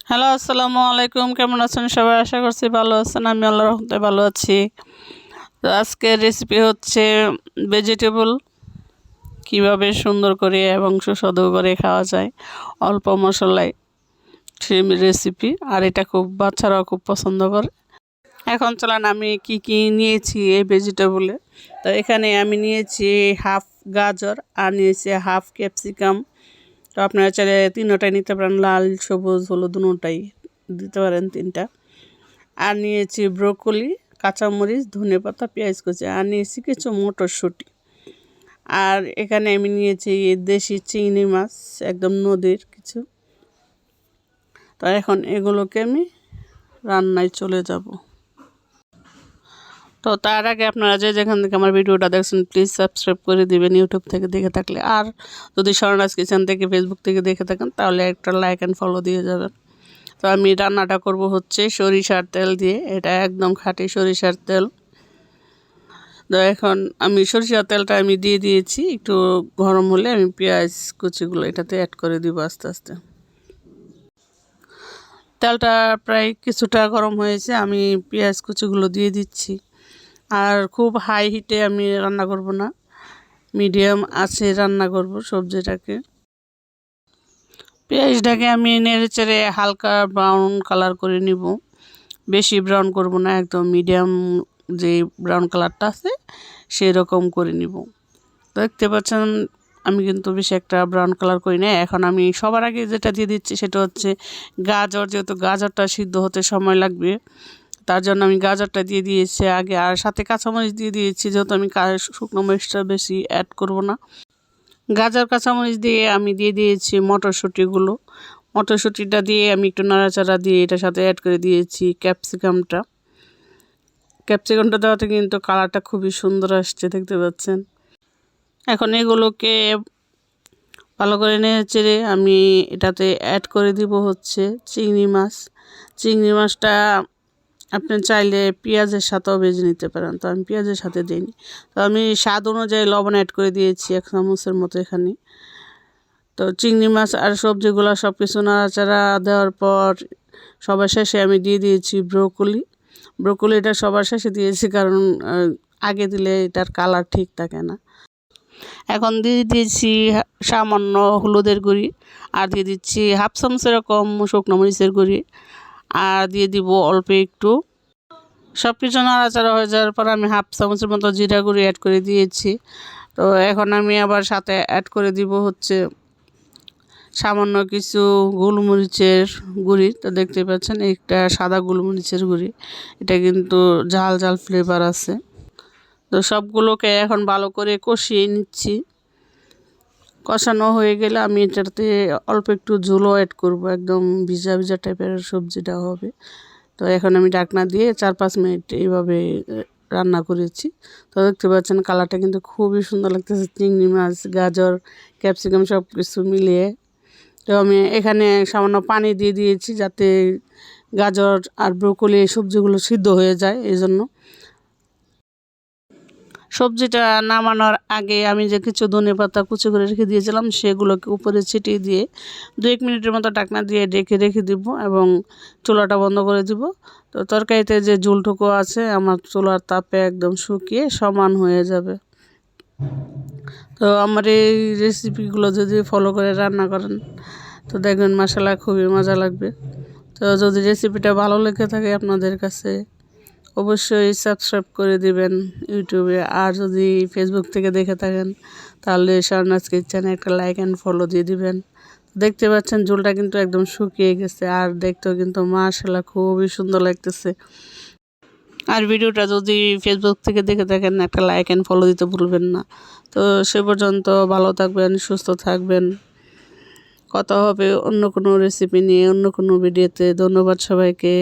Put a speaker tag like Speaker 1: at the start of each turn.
Speaker 1: Hello, আসসালামু আলাইকুম। কেমন আছেন সবাই? আশা করছি ভালো আছেন। আমি আল্লাহর রহমতে ভালো আছি। তো আজকের রেসিপি হচ্ছে ভেজিটেবল কিভাবে সুন্দর করে এবং সুস্বাদু করে খাওয়া যায় অল্প মশলায়, সেই রেসিপি। আর এটা খুব বাচ্চারাও খুব পছন্দ করে। এখন চলেন আমি কি কি নিয়েছি এই ভেজিটেবলে। তো এখানে আমি নিয়েছি হাফ গাজর আর নিয়েছি হাফ ক্যাপসিকাম। তো আপনারা চাইলে তিনোটাই নিতে পারেন, লাল সবুজ হলুদ দুটোটাই দিতে পারেন, তিনটা। আর নিয়েছি ব্রোকলি, কাঁচামরিচ, ধনেপাতা, পেঁয়াজ কুচি। আর নিয়েছি কিছু মটরশুঁটি। আর এখানে আমি নিয়েছি দেশি চিংড়ি মাছ, একদম নদীর কিছু। তো এখন এগুলোকে আমি রান্নায় চলে যাব। তো তার আগে আপনারা যেখান থেকে আমার ভিডিওটা দেখছেন প্লিজ সাবস্ক্রাইব করে দিবেন ইউটিউব থেকে দেখে থাকলে। আর যদি স্বর্ণরাজ কিচেন থেকে ফেসবুক থেকে দেখে থাকেন তাহলে একটা লাইক অ্যান্ড ফলো দিয়ে যাবেন। তো আমি রান্নাটা করব হচ্ছে সরিষার তেল দিয়ে। এটা একদম খাঁটি সরিষার তেল। তো এখন আমি সরিষার তেলটা আমি দিয়ে দিয়েছি। একটু গরম হলে আমি পেঁয়াজ কুচিগুলো এটাতে অ্যাড করে দিব আস্তে আস্তে। তেলটা প্রায় কিছুটা গরম হয়েছে, আমি পেঁয়াজ কুচিগুলো দিয়ে দিচ্ছি। আর খুব হাই হিটে আমি রান্না করব না, মিডিয়াম আছে রান্না করব সবজিটাকে। পেঁয়াজটাকে আমি নেড়ে চেড়ে হালকা ব্রাউন কালার করে নিব। বেশি ব্রাউন করব না, একদম মিডিয়াম যে ব্রাউন কালারটা আছে সেই রকম করে নিব। দেখতে পাচ্ছেন আমি কিন্তু বেশি একটা ব্রাউন কালার করি না। এখন আমি সবার আগে যেটা দিয়ে দিচ্ছি সেটা হচ্ছে গাজর। যেহেতু গাজরটা সিদ্ধ হতে সময় লাগবে, তার জন্য আমি গাজরটা দিয়ে দিয়েছি আগে। আর সাথে কাঁচামরিচ দিয়ে দিয়েছি, যেহেতু আমি শুকনো মরিচটা বেশি অ্যাড করব না। গাজর কাঁচামরিচ দিয়ে আমি দিয়ে দিয়েছি মটরশুঁটিগুলো। মটরশুঁটিটা দিয়ে আমি একটু নাড়াচাড়া দিয়ে এটার সাথে অ্যাড করে দিয়েছি ক্যাপসিকামটা। ক্যাপসিকামটা দেওয়াতে কিন্তু কালারটা খুবই সুন্দর আসছে, দেখতে পাচ্ছেন। এখন এগুলোকে ভালো করে নেড়ে চেড়ে আমি এটাতে অ্যাড করে দিব হচ্ছে চিংড়ি মাছ। চিংড়ি মাছটা আপনি চাইলে পেঁয়াজের সাথেও ভেজে নিতে পারেন, তো আমি পেঁয়াজের সাথে দিইনি। তো আমি স্বাদ অনুযায়ী লবণ অ্যাড করে দিয়েছি 1 চামচের মতো এখানে। তো চিংড়ি মাছ আর সবজিগুলো সব কিছু নাড়াচাড়া দেওয়ার পর সবার শেষে আমি দিয়ে দিয়েছি ব্রোকলি। ব্রোকলিটা সবার শেষে দিয়েছি কারণ আগে দিলে এটার কালার ঠিক থাকে না। এখন দিয়ে দিয়েছি সামান্য হলুদের গুঁড়ি, আর দিয়ে দিচ্ছি হাফ চামচ এরকম শুকনো মরিচের গুঁড়ি, আর দিয়ে দিব অল্প একটু। সব কিছু নাড়াচাড়া হয়ে যাওয়ার পর আমি হাফ চামচের মতো জিরা গুঁড়ি অ্যাড করে দিয়েছি। তো এখন আমি আবার সাথে অ্যাড করে দিব হচ্ছে সামান্য কিছু গোলমরিচের গুঁড়ি। তো দেখতে পাচ্ছেন একটা সাদা গোলমরিচের গুঁড়ি, এটা কিন্তু ঝাল ঝাল ফ্লেভার আছে। তো সবগুলোকে এখন ভালো করে কষিয়ে নিচ্ছি। কষানো হয়ে গেলে আমি এটাতে অল্প একটু ঝোলও অ্যাড করব, একদম ভিজা ভিজা টাইপের সবজিটা হবে। তো এখন আমি ঢাকনা দিয়ে 4-5 মিনিট এইভাবে রান্না করেছি। তো দেখতে পাচ্ছেন কালারটা কিন্তু খুবই সুন্দর লাগতেছে, চিংড়ি মাছ, গাজর, ক্যাপসিকাম সব কিছু মিলিয়ে। তো আমি এখানে সামান্য পানি দিয়ে দিয়েছি যাতে গাজর আর ব্রোকলি এই সবজিগুলো সিদ্ধ হয়ে যায়। এই জন্য সবজিটা নামানোর আগে আমি যে কিছু ধনেপাতা কুচি করে রেখে দিয়েছিলাম সেগুলোকে উপরে ছিটিয়ে দিয়ে 2-1 মিনিটের মতো ঢাকনা দিয়ে রেখে দিব এবং চুলাটা বন্ধ করে দিব। তো তরকারিতে যে ঝোলটুকু আছে আমার চুলার তাপে একদম শুকিয়ে সমান হয়ে যাবে। তো আমার এই রেসিপিগুলো যদি ফলো করে রান্না করেন তো দেখবেন মাশাআল্লাহ খুবই মজা লাগবে। তো যদি রেসিপিটা ভালো লেগে থাকে আপনাদের কাছে অবশ্যই সাবস্ক্রাইব করে দিবেন ইউটিউবে। আর যদি ফেসবুক থেকে দেখে থাকেন তাহলে স্বর্ণরাজ কিচেনে একটা লাইক অ্যান্ড ফলো দিয়ে দিবেন। দেখতে পাচ্ছেন ঝোলটা কিন্তু একদম শুকিয়ে গেছে, আর দেখতেও কিন্তু মাশাআল্লাহ খুবই সুন্দর লাগতেছে। আর ভিডিওটা যদি ফেসবুক থেকে দেখে থাকেন একটা লাইক অ্যান্ড ফলো দিতে ভুলবেন না। তো সে পর্যন্ত ভালো থাকবেন, সুস্থ থাকবেন। কথা হবে অন্য কোনো রেসিপি নিয়ে, অন্য কোনো ভিডিওতে। ধন্যবাদ সবাইকে।